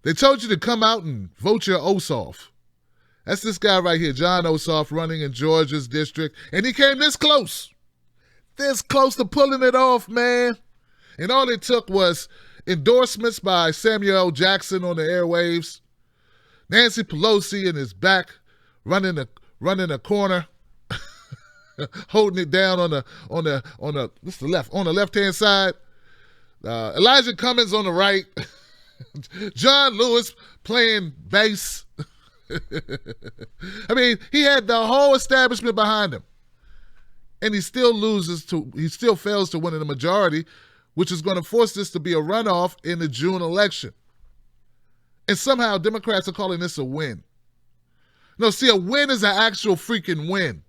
They told you to come out and vote your Ossoff. That's this guy right here, Jon Ossoff, running in Georgia's district. And he came this close to pulling it off, man. And all it took was endorsements by Samuel L. Jackson on the airwaves, Nancy Pelosi in his back, running a corner, holding it down on the left-hand side. Elijah Cummings on the right. John Lewis playing bass. I mean, he had the whole establishment behind him. And he still fails to win in the majority, which is going to force this to be a runoff in the June election. And somehow Democrats are calling this a win. No, see, a win is an actual freaking win.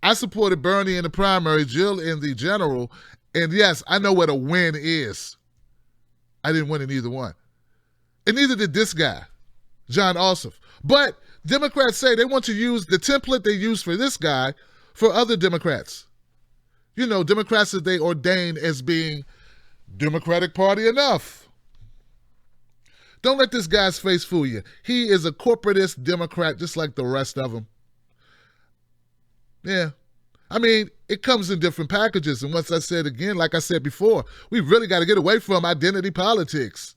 I supported Bernie in the primary, Jill in the general, and yes, I know what a win is. I didn't win in either one. And neither did this guy, Jon Ossoff. But Democrats say they want to use the template they used for this guy for other Democrats. You know, Democrats that they ordain as being Democratic Party enough. Don't let this guy's face fool you. He is a corporatist Democrat just like the rest of them. Yeah. I mean, it comes in different packages. And once I said again, like I said before, we really got to get away from identity politics.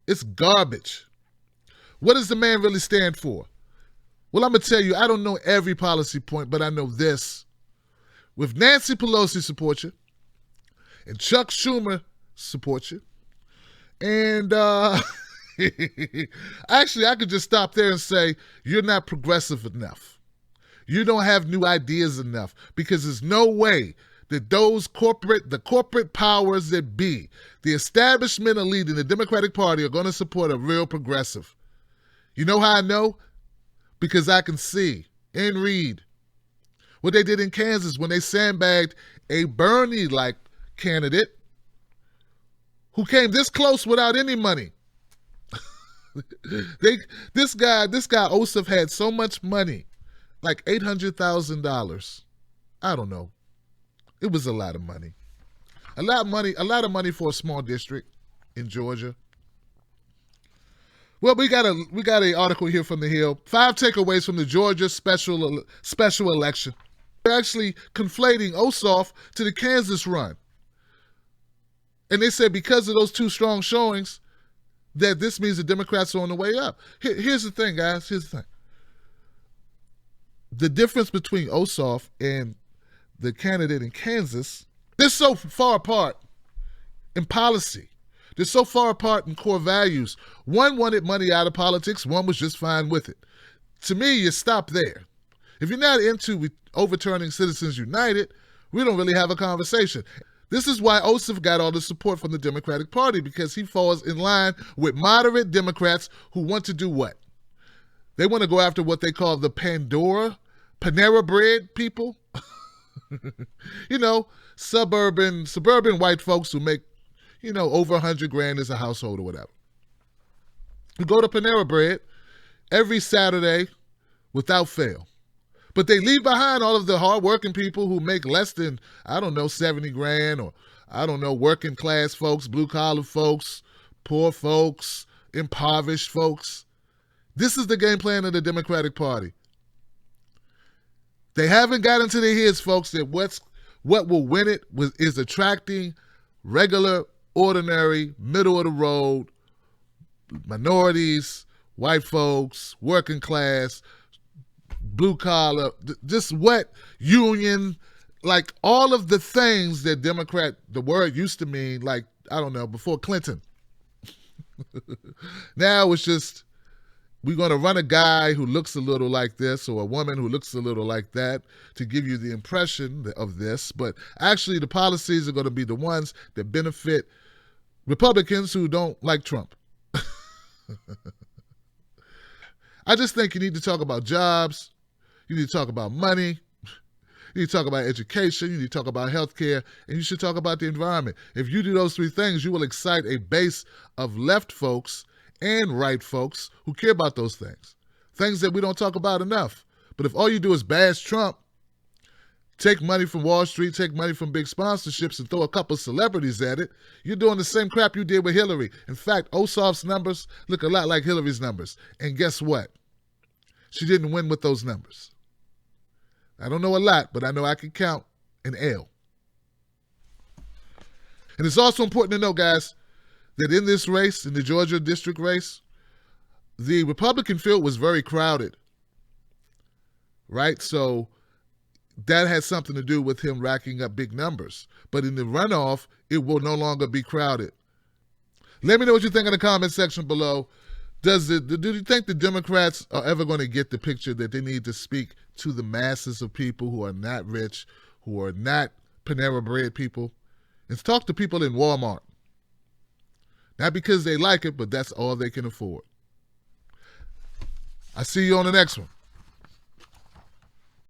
It's garbage. What does the man really stand for? Well, I'm going to tell you, I don't know every policy point, but I know this. With Nancy Pelosi support you, and Chuck Schumer support you, and actually, I could just stop there and say, you're not progressive enough. You don't have new ideas enough, because there's no way that the corporate powers that be, the establishment elite in the Democratic Party are going to support a real progressive. You know how I know? Because I can see and read what they did in Kansas when they sandbagged a Bernie-like candidate who came this close without any money. This guy Ossoff had so much money, like $800,000. I don't know. It was a lot of money. A lot of money for a small district in Georgia. Well, we got an article here from the Hill. 5 takeaways from the Georgia special election. They're actually conflating Ossoff to the Kansas run. And they said because of those 2 strong showings, that this means the Democrats are on the way up. Here's the thing, guys. Here's the thing. The difference between Ossoff and the candidate in Kansas, they're so far apart in policy. They're so far apart in core values. One wanted money out of politics. One was just fine with it. To me, you stop there. If you're not into overturning Citizens United, we don't really have a conversation. This is why Ossoff got all the support from the Democratic Party, because he falls in line with moderate Democrats who want to do what? They want to go after what they call the Panera bread people. You know, suburban white folks who make, over $100,000 as a household or whatever. We go to Panera Bread every Saturday without fail. But they leave behind all of the hardworking people who make less than, $70,000 or, working class folks, blue collar folks, poor folks, impoverished folks. This is the game plan of the Democratic Party. They haven't gotten to their heads, folks, that what will win it is attracting regular, ordinary, middle of the road, minorities, white folks, working class, blue collar, just what union, like all of the things that the word used to mean, like, before Clinton. Now it's just, we're going to run a guy who looks a little like this or a woman who looks a little like that to give you the impression of this. But actually, the policies are going to be the ones that benefit Republicans who don't like Trump. I just think you need to talk about jobs. You need to talk about money. You need to talk about education. You need to talk about healthcare. And you should talk about the environment. If you do those 3 things, you will excite a base of left folks and right folks who care about those things. Things that we don't talk about enough. But if all you do is bash Trump, take money from Wall Street, take money from big sponsorships, and throw a couple celebrities at it, you're doing the same crap you did with Hillary. In fact, Ossoff's numbers look a lot like Hillary's numbers. And guess what? She didn't win with those numbers. I don't know a lot, but I know I can count an L. And it's also important to know, guys, that in this race, in the Georgia district race, the Republican field was very crowded, right? So that has something to do with him racking up big numbers. But in the runoff, it will no longer be crowded. Let me know what you think in the comment section below. Do you think the Democrats are ever going to get the picture that they need to speak to the masses of people who are not rich, who are not Panera Bread people, and talk to people in Walmart? Not because they like it, but that's all they can afford. I'll see you on the next one.